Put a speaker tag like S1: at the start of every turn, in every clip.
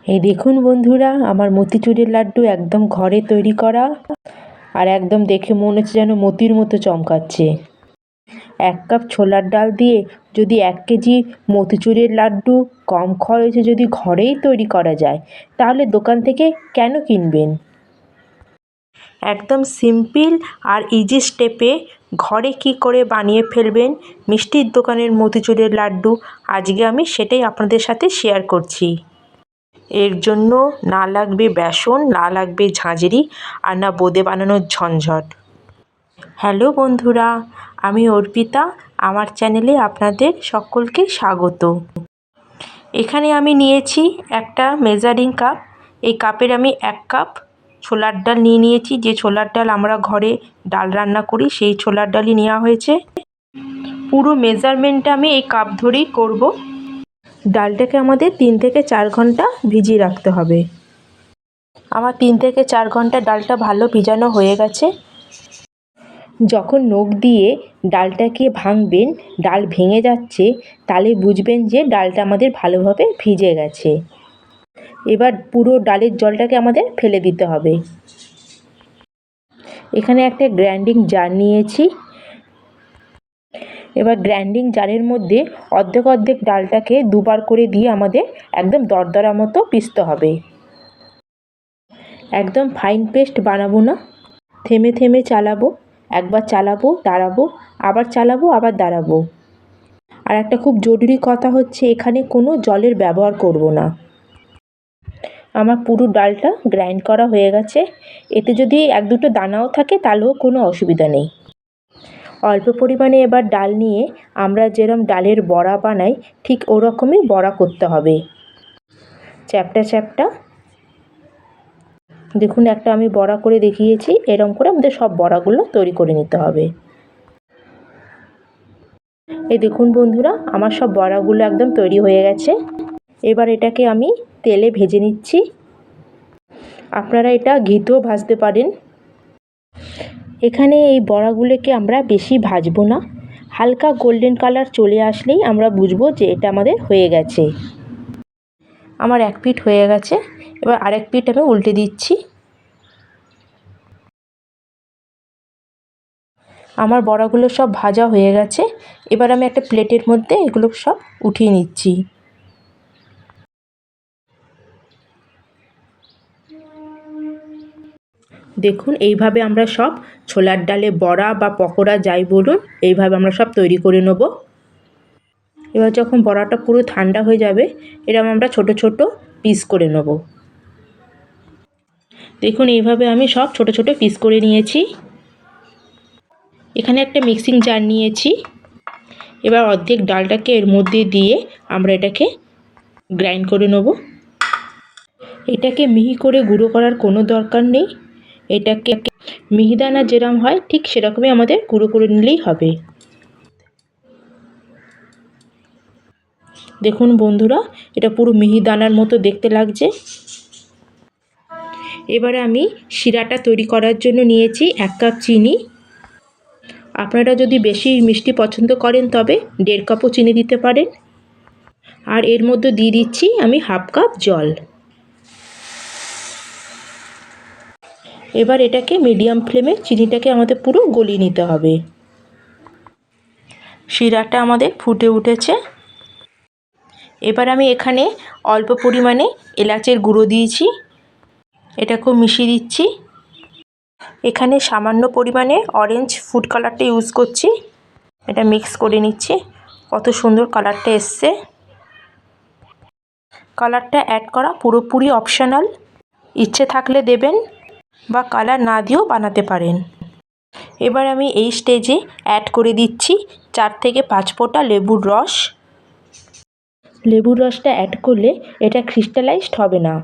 S1: এই দেখুন বন্ধুরা, আমার মতিচুরের লাড্ডু একদম ঘরে তৈরি করা, আর একদম দেখে মনে হচ্ছে যেন মতির মতো চমকাচ্ছে। 1 কাপ ছোলার ডাল দিয়ে যদি 1 কেজি মতিচুরের লাড্ডু কম খরচে যদি ঘরেই তৈরি করা যায়, তাহলে দোকান থেকে কেন কিনবেন? একদম সিম্পল আর ইজি স্টেপে ঘরে কি করে বানিয়ে ফেলবেন মিষ্টির দোকানের মতিচুরের লাড্ডু, আজকে আমি সেটাই আপনাদের সাথে শেয়ার করছি। এর জন্য না লাগবে বেসন, না লাগবে ঝাঁঝরি, আর না বোঁদে বানানোর ঝঞ্ঝট। হ্যালো বন্ধুরা, আমি অর্পিতা, আমার চ্যানেলে আপনাদের সকলকে স্বাগত। এখানে আমি নিয়েছি একটা মেজারিং কাপ। এই কাপের আমি 1 কাপ ছোলার ডাল নিয়েছি। যে ছোলার ডাল আমরা ঘরে ডাল রান্না করি, সেই ছোলার ডালই নেওয়া হয়েছে। পুরো মেজারমেন্টটা আমি এই কাপ ধরেই করব। ডালটাকে আমাদের 3 থেকে 4 ঘন্টা ভিজিয়ে রাখতে হবে। আমার 3 থেকে 4 ঘন্টা ডালটা ভালো ভিজানো হয়ে গেছে। যখন নখ দিয়ে ডালটাকে ভাঙবেন, ডাল ভেঙে যাচ্ছে, তাহলে বুঝবেন যে ডালটা আমাদের ভালোভাবে ভিজে গেছে। এবার পুরো ডালের জলটাকে আমাদের ফেলে দিতে হবে। এখানে একটা গ্রাইন্ডিং জার নিয়েছি। এবার গ্রাইন্ডিং জারের মধ্যে অর্ধেক ডালটাকে দুবার করে দিয়ে আমাদের একদম দরদরা মতো পিষতে হবে। একদম ফাইন পেস্ট বানাবো না, থেমে থেমে চালাবো। একবার চালাবো, দাঁড়াবো, আবার চালাবো, আবার দাঁড়াবো। আর একটা খুব জরুরি কথা হচ্ছে, এখানে কোনো জলের ব্যবহার করব না। আমার পুরো ডালটা গ্রাইন্ড করা হয়ে গেছে। এতে যদি 1-2টো দানাও থাকে তাহলেও কোনো অসুবিধা নেই। অল্প পরিমাণে এবার ডাল নিয়ে আমরা যেরকম ডালের বড়া বানাই, ঠিক ওরকমই বড়া করতে হবে, চ্যাপ্টা চ্যাপ্টা। দেখুন, একটা আমি বড়া করে দেখিয়েছি। এরকম করে আমাদের সব বড়াগুলো তৈরি করে নিতে হবে। এই দেখুন বন্ধুরা, আমার সব বড়াগুলো একদম তৈরি হয়ে গেছে। এবার এটাকে আমি তেলে ভেজে নিচ্ছি। আপনারা এটা ঘিতেও ভাজতে পারেন। এখানে এই বড়াগুলোকে আমরা বেশি ভাজবো না, হালকা গোল্ডেন কালার চলে আসলেই আমরা বুঝবো যে এটা আমাদের হয়ে গেছে। আমার 1 পিঠ হয়ে গেছে। এবার আরেক পিঠ আমি উল্টে দিচ্ছি। আমার বড়াগুলো সব ভাজা হয়ে গেছে। এবার আমি একটা প্লেটের মধ্যে এগুলো সব উঠিয়ে নিচ্ছি। দেখুন, এইভাবে আমরা সব ছোলার ডালে বড়া বা পকোড়া যাই বলুন, এইভাবে আমরা সব তৈরি করে নেব। এবার যখন বড়াটা পুরো ঠান্ডা হয়ে যাবে, এরকম আমরা ছোট ছোট পিস করে নেব। দেখুন, এইভাবে আমি সব ছোট ছোট পিস করে নিয়েছি। এখানে একটা মিক্সিং জার নিয়েছি। এবার অর্ধেক ডালটাকে এর মধ্যে দিয়ে আমরা এটাকে গ্রাইন্ড করে নেব। এটাকে মিহি করে গুঁড়ো করার কোনো দরকার নেই। এটাকে মিহিদানা যেরকম হয় ঠিক সেরকমই আমাদের গুঁড়ো করে নিলেই হবে। দেখুন বন্ধুরা, এটা পুরো মিহিদানার মতো দেখতে লাগছে। এবারে আমি শিরাটা তৈরি করার জন্য নিয়েছি 1 কাপ চিনি। আপনারা যদি বেশি মিষ্টি পছন্দ করেন তবে 1.5 কাপও চিনি দিতে পারেন। আর এর মধ্যে দিয়ে দিচ্ছি আমি 1/2 কাপ জল। এবার এটাকে মিডিয়াম ফ্লেমে চিনিটাকে আমাদের পুরো গলিয়ে নিতে হবে। শিরাটা আমাদের ফুটে উঠেছে। এবার আমি এখানে অল্প পরিমাণে এলাচের গুঁড়ো দিয়েছি। এটাকেও মিশিয়ে দিচ্ছি। এখানে সামান্য পরিমাণে অরেঞ্জ ফুড কালারটা ইউজ করছি। এটা মিক্স করে নিচ্ছি। কত সুন্দর কালারটা এসছে। কালারটা অ্যাড করা পুরোপুরি অপশনাল, ইচ্ছে থাকলে দেবেন বা কালার না দিয়েও বানাতে পারেন। এবার আমি এই স্টেজে অ্যাড করে দিচ্ছি 4 থেকে 5 ফোঁটা লেবুর রস। লেবুর রসটা অ্যাড করলে এটা ক্রিস্টালাইজড হবে না,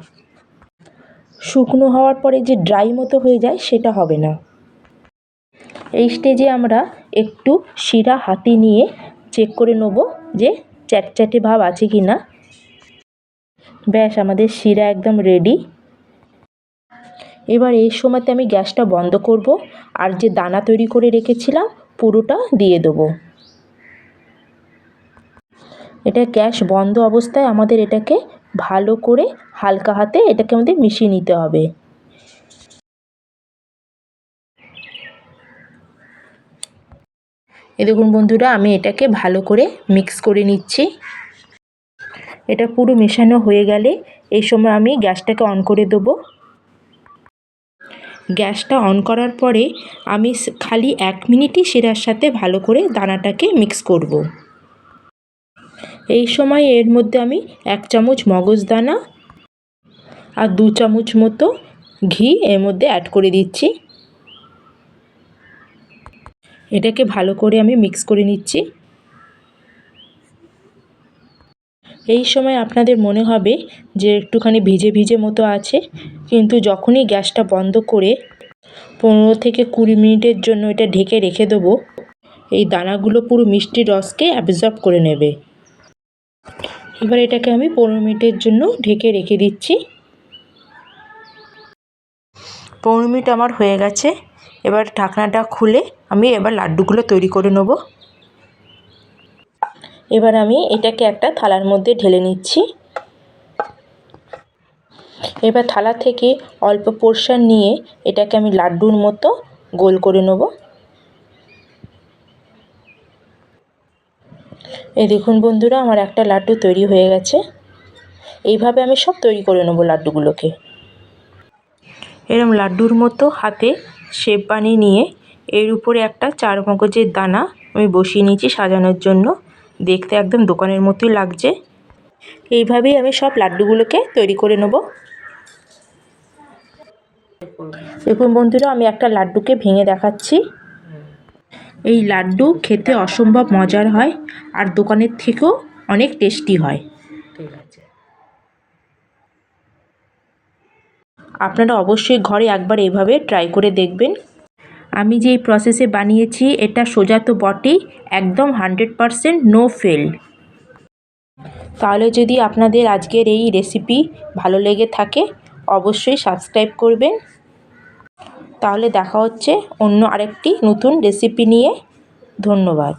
S1: শুকনো হওয়ার পরে যে ড্রাই মতো হয়ে যায় সেটা হবে না। এই স্টেজে আমরা একটু শিরা হাতে নিয়ে চেক করে নেব যে চ্যাটচ্যাটে ভাব আছে কি না। ব্যাস, আমাদের শিরা একদম রেডি। এবার এই সময়তে আমি গ্যাসটা বন্ধ করব, আর যে দানা তৈরি করে রেখেছিলাম পুরোটা দিয়ে দেবো। এটা গ্যাস বন্ধ অবস্থায় আমাদের এটাকে ভালো করে হালকা হাতে এটাকে আমাদের মিশিয়ে নিতে হবে। এই দেখুন বন্ধুরা, আমি এটাকে ভালো করে মিক্স করে নিচ্ছি। এটা পুরো মেশানো হয়ে গেলে এই সময় আমি গ্যাসটাকে অন করে দেবো। গ্যাসটা অন করার পরে আমি খালি 1 মিনিটই শিরার সাথে ভালো করে দানাটাকে মিক্স করব। এই সময় এর মধ্যে আমি 1 চামচ মগজদানা আর 2 চামচ মতো ঘি এর মধ্যে অ্যাড করে দিচ্ছি। এটাকে ভালো করে আমি মিক্স করে নিচ্ছি। এই সময় আপনাদের মনে হবে যে একটুখানি ভিজে ভিজে মতো আছে, কিন্তু যখনই গ্যাসটা বন্ধ করে 15 থেকে 20 মিনিটের জন্য এটা ঢেকে রেখে দেবো, এই দানাগুলো পুরো মিষ্টির রসকে অ্যাবজর্ব করে নেবে। এবার এটাকে আমি 15 মিনিটের জন্য ঢেকে রেখে দিচ্ছি। 15 মিনিট আমার হয়ে গেছে। এবার ঢাকনাটা খুলে আমি এবার লাড্ডুগুলো তৈরি করে নেব। এবার আমি এটাকে একটা থালার মধ্যে ঢেলে নিচ্ছি। এবার থালা থেকে অল্প পোর্শন নিয়ে এটাকে আমি লাড্ডুর মতো গোল করে নেব। এই দেখুন বন্ধুরা, আমার একটা লাড্ডু তৈরি হয়ে গেছে। এইভাবে আমি সব তৈরি করে নেব লাড্ডুগুলোকে। এরকম লাড্ডুর মতো হাতে শেপ বানিয়ে নিয়ে এর উপরে একটা 4 মগজের দানা আমি বসিয়ে নিয়েছি সাজানোর জন্য। দেখতে একদম দোকানের মতোই লাগছে। এইভাবেই আমি সব লাড্ডুগুলোকে তৈরি করে নেব। দেখুন বন্ধুরা, আমি একটা লাড্ডুকে ভেঙে দেখাচ্ছি। এই লাড্ডু খেতে অসম্ভব মজার হয় আর দোকানের থেকেও অনেক টেস্টি হয়। ঠিক আছে, আপনারা অবশ্যই ঘরে একবার এভাবে ট্রাই করে দেখবেন। আমি যে প্রসেসে বানিয়েছি এটা সোজা তো বটেই, একদম 100% নো ফেল। তাহলে যদি আপনাদের আজকের এই রেসিপি ভালো লেগে থাকে অবশ্যই সাবস্ক্রাইব করবেন। তাহলে দেখা হচ্ছে অন্য আরেকটি নতুন রেসিপি নিয়ে। ধন্যবাদ।